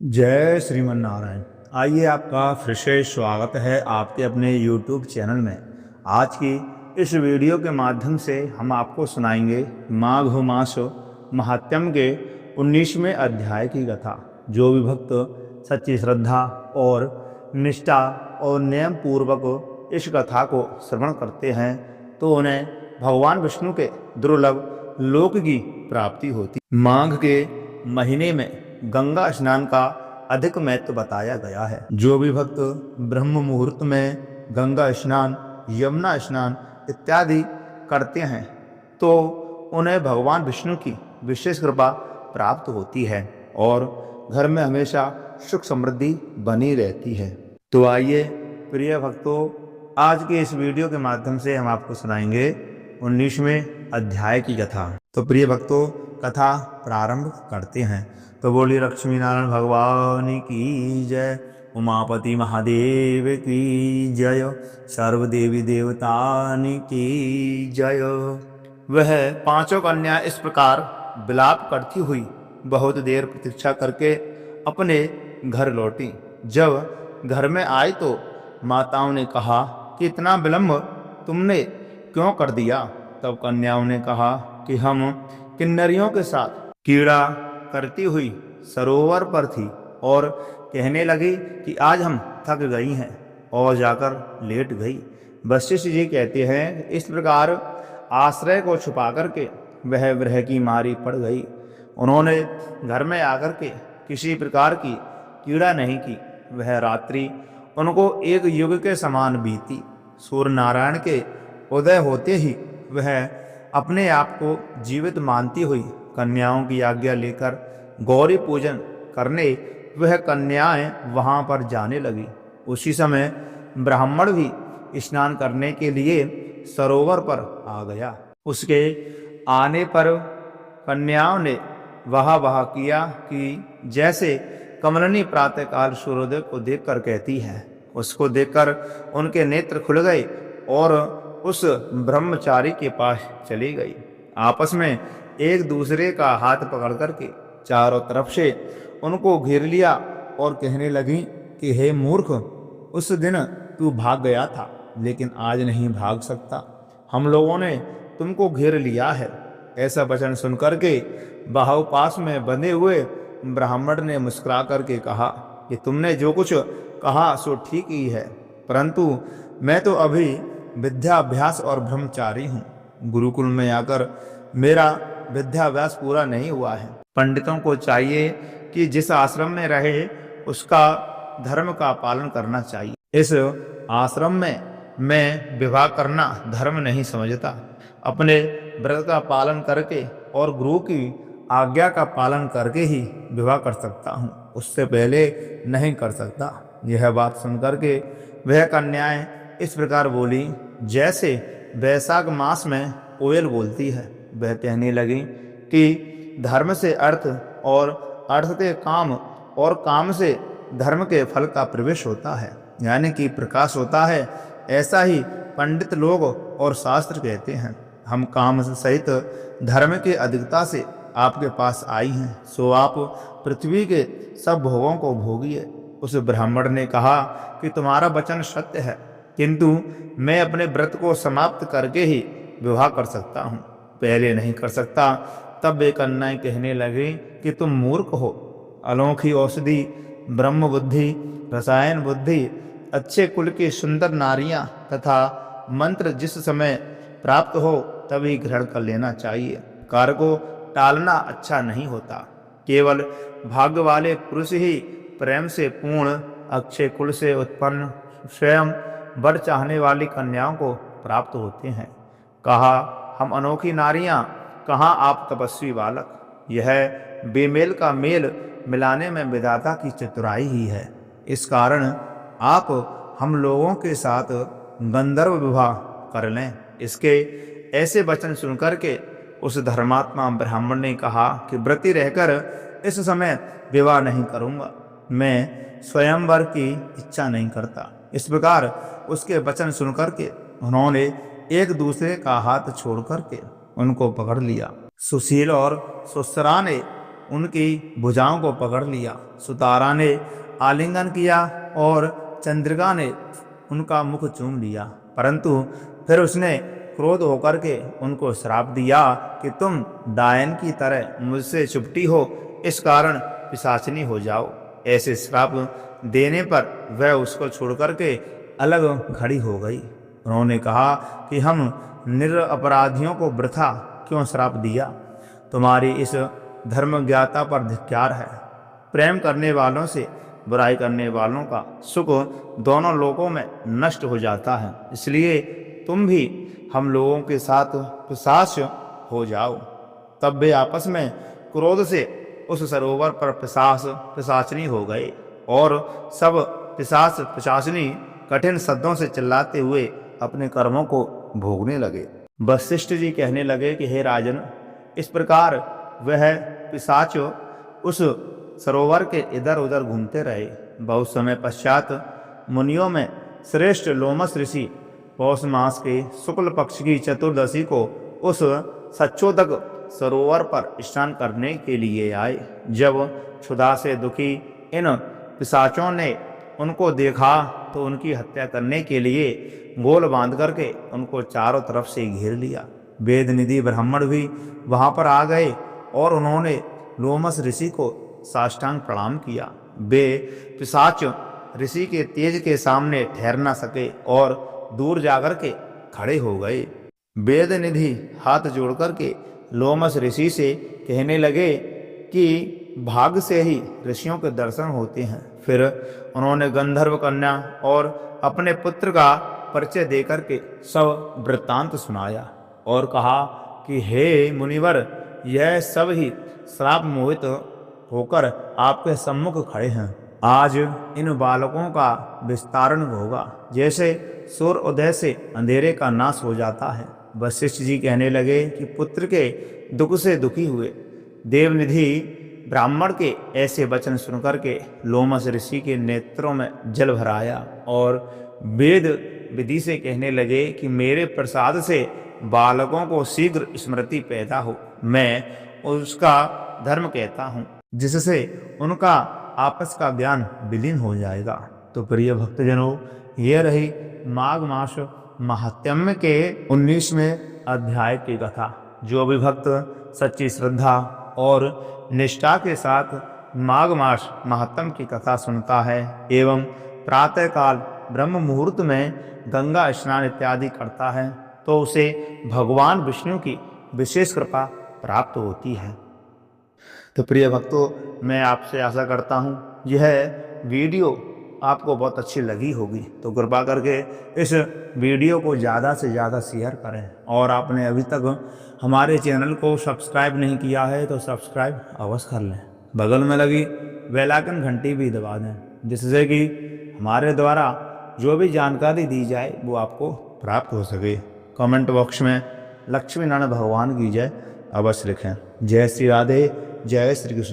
जय श्रीमन नारायण। आइए, आपका फिर से स्वागत है आपके अपने YouTube चैनल में। आज की इस वीडियो के माध्यम से हम आपको सुनाएंगे माघ मास महात्म्य के 19वें अध्याय की कथा। जो भी भक्त सच्ची श्रद्धा और निष्ठा और नियम पूर्वक इस कथा को श्रवण करते हैं तो उन्हें भगवान विष्णु के दुर्लभ लोक की प्राप्ति होती। माघ के महीने में गंगा स्नान का अधिक महत्व बताया गया है। जो भी भक्त ब्रह्म मुहूर्त में गंगा स्नान, यमुना स्नान इत्यादि करते हैं तो उन्हें भगवान विष्णु की विशेष कृपा प्राप्त होती है और घर में हमेशा सुख समृद्धि बनी रहती है। तो आइए प्रिय भक्तों, आज के इस वीडियो के माध्यम से हम आपको सुनाएंगे 19वें अध्याय की कथा। तो प्रिय भक्तों, कथा प्रारंभ करते हैं। तो बोली लक्ष्मी नारायण भगवान की जय, उमापति महादेव की जय, सर्वदेवी देवतान की जय। वह पांचों कन्या इस प्रकार विलाप करती हुई बहुत देर प्रतीक्षा करके अपने घर लौटी। जब घर में आई तो माताओं ने कहा कि इतना विलंब तुमने क्यों कर दिया। तब कन्याओं ने कहा कि हम किन्नरियों के साथ क्रीड़ा करती हुई सरोवर पर थी और कहने लगी कि आज हम थक गई हैं और जाकर लेट गई। वशिष्ठ जी कहते हैं, इस प्रकार आश्रय को छुपा करके वह विरह की मारी पड़ गई। उन्होंने घर में आकर के किसी प्रकार की क्रीड़ा नहीं की। वह रात्रि उनको एक युग के समान बीती। सूर्य नारायण के उदय होते ही वह अपने आप को जीवित मानती हुई कन्याओं की आज्ञा लेकर गौरी पूजन करने वह कन्याएं वहां पर जाने लगी। उसी समय ब्राह्मण भी स्नान करने के लिए सरोवर पर आ गया। उसके आने पर कन्याओं ने वाह वाह किया कि जैसे कमलनी प्रातःकाल सूर्योदय को देखकर कहती है। उसको देखकर उनके नेत्र खुल गए और उस ब्रह्मचारी के पास चली गई। आपस में एक दूसरे का हाथ पकड़ करके चारों तरफ से उनको घेर लिया और कहने लगी कि हे मूर्ख, उस दिन तू भाग गया था लेकिन आज नहीं भाग सकता। हम लोगों ने तुमको घेर लिया है। ऐसा वचन सुनकर के बाहु पास में बंधे हुए ब्राह्मण ने मुस्कुरा करके कहा कि तुमने जो कुछ कहा सो ठीक ही है, परंतु मैं तो अभी विद्याभ्यास और ब्रह्मचारी हूँ। गुरुकुल में आकर मेरा विद्याभ्यास पूरा नहीं हुआ है। पंडितों को चाहिए कि जिस आश्रम में रहे उसका धर्म का पालन करना चाहिए। इस आश्रम में मैं विवाह करना धर्म नहीं समझता। अपने व्रत का पालन करके और गुरु की आज्ञा का पालन करके ही विवाह कर सकता हूँ, उससे पहले नहीं कर सकता। यह बात सुनकर के वह कन्याएं इस प्रकार बोली जैसे वैशाख मास में कोयल बोलती है। वह कहने लगी कि धर्म से अर्थ और अर्थ से काम और काम से धर्म के फल का प्रवेश होता है, यानी कि प्रकाश होता है। ऐसा ही पंडित लोग और शास्त्र कहते हैं। हम काम सहित धर्म के अधिकता से आपके पास आई हैं, सो आप पृथ्वी के सब भोगों को भोगिए। उस ब्राह्मण ने कहा कि तुम्हारा वचन सत्य है, किंतु मैं अपने व्रत को समाप्त करके ही विवाह कर सकता हूँ, पहले नहीं कर सकता। तब वे कन्याएं कहने लगी कि तुम मूर्ख हो। अनोखी औषधि, ब्रह्म बुद्धि, रसायन बुद्धि, अच्छे कुल की सुंदर नारियां तथा मंत्र जिस समय प्राप्त हो तभी ग्रहण कर लेना चाहिए। कार्य को टालना अच्छा नहीं होता। केवल भाग्य वाले पुरुष ही प्रेम से पूर्ण अक्षय कुल से उत्पन्न स्वयं वर चाहने वाली कन्याओं को प्राप्त होते हैं। कहा हम अनोखी नारियां, कहाँ आप तपस्वी बालक। यह बेमेल का मेल मिलाने में विधाता की चतुराई ही है। इस कारण आप हम लोगों के साथ गंधर्व विवाह कर लें। इसके ऐसे वचन सुनकर के उस धर्मात्मा ब्राह्मण ने कहा कि व्रती रहकर इस समय विवाह नहीं करूँगा, मैं स्वयंवर की इच्छा नहीं करता। इस प्रकार उसके वचन सुनकर के उन्होंने एक दूसरे का हाथ छोड़ करके उनको पकड़ लिया। सुशील और सुसरा ने उनकी भुजाओं को पकड़ लिया। सुतारा ने आलिंगन किया और चंद्रिका ने उनका मुख चूम लिया, परंतु फिर उसने क्रोध होकर के उनको श्राप दिया कि तुम डायन की तरह मुझसे चुपटी हो, इस कारण पिशाचिनी हो जाओ। ऐसे श्राप देने पर वह उसको छोड़ करके अलग खड़ी हो गई। उन्होंने कहा कि हम निरपराधियों को वृथा क्यों श्राप दिया? तुम्हारी इस धर्म ज्ञाता पर धिक्कार है। प्रेम करने वालों से बुराई करने वालों का सुख दोनों लोगों में नष्ट हो जाता है, इसलिए तुम भी हम लोगों के साथ पिशाच हो जाओ। तब वे आपस में क्रोध से उस सरोवर पर पिशाचनी हो गए और सब पिशाच पिशाचनी कठिन शब्दों से चिल्लाते हुए अपने कर्मों को भोगने लगे। वशिष्ठ जी कहने लगे कि हे राजन, इस प्रकार वह पिशाच उस सरोवर के इधर उधर घूमते रहे। बहुत समय पश्चात मुनियों में श्रेष्ठ लोमस ऋषि पौष मास के शुक्ल पक्ष की चतुर्दशी को उस सच्चोदक सरोवर पर स्नान करने के लिए आए। जब क्षुधा से दुखी इन पिशाचों ने उनको देखा तो उनकी हत्या करने के लिए गोल बांध करके उनको चारों तरफ से घेर लिया। वेद निधि ब्राह्मण भी वहां पर आ गए और उन्होंने लोमस ऋषि को साष्टांग प्रणाम किया। वे पिशाच ऋषि के तेज के सामने ठहर न सके और दूर जाकर के खड़े हो गए। वेद निधि हाथ जोड़ करके लोमस ऋषि से कहने लगे कि भाग से ही ऋषियों के दर्शन होते हैं। फिर उन्होंने गंधर्व कन्या और अपने पुत्र का परिचय देकर के सब वृत्तांत सुनाया और कहा कि हे मुनिवर, यह सब ही श्राप मोहित होकर आपके सम्मुख खड़े हैं। आज इन बालकों का विस्तारण होगा, जैसे सूर्य उदय से अंधेरे का नाश हो जाता है। वशिष्ठ जी कहने लगे कि पुत्र के दुख से दुखी हुए देवनिधि ब्राह्मण के ऐसे वचन सुनकर के लोमस ऋषि के नेत्रों में जल भर आया और वेद विधि से कहने लगे कि मेरे प्रसाद से बालकों को शीघ्र स्मृति पैदा हो, मैं उसका धर्म कहता हूँ, जिससे उनका आपस का ज्ञान विलीन हो जाएगा। तो प्रिय भक्तजनों, ये रही माघ मास महात्म्य के 19वें अध्याय की कथा। जो भी भक्त सच्ची श्रद्धा और निष्ठा के साथ माघ मास महात्म्य की कथा सुनता है एवं प्रातःकाल ब्रह्म मुहूर्त में गंगा स्नान इत्यादि करता है, तो उसे भगवान विष्णु की विशेष कृपा प्राप्त होती है। तो प्रिय भक्तों, मैं आपसे आशा करता हूँ यह वीडियो आपको बहुत अच्छी लगी होगी, तो कृपा करके इस वीडियो को ज़्यादा से ज़्यादा शेयर करें और आपने अभी तक हमारे चैनल को सब्सक्राइब नहीं किया है तो सब्सक्राइब अवश्य कर लें। बगल में लगी बेल आइकन घंटी भी दबा दें, जिससे कि हमारे द्वारा जो भी जानकारी दी जाए वो आपको प्राप्त हो सके। कमेंट बॉक्स में लक्ष्मी नारायण भगवान की जय अवश्य लिखें। जय श्री राधे, जय श्री कृष्ण।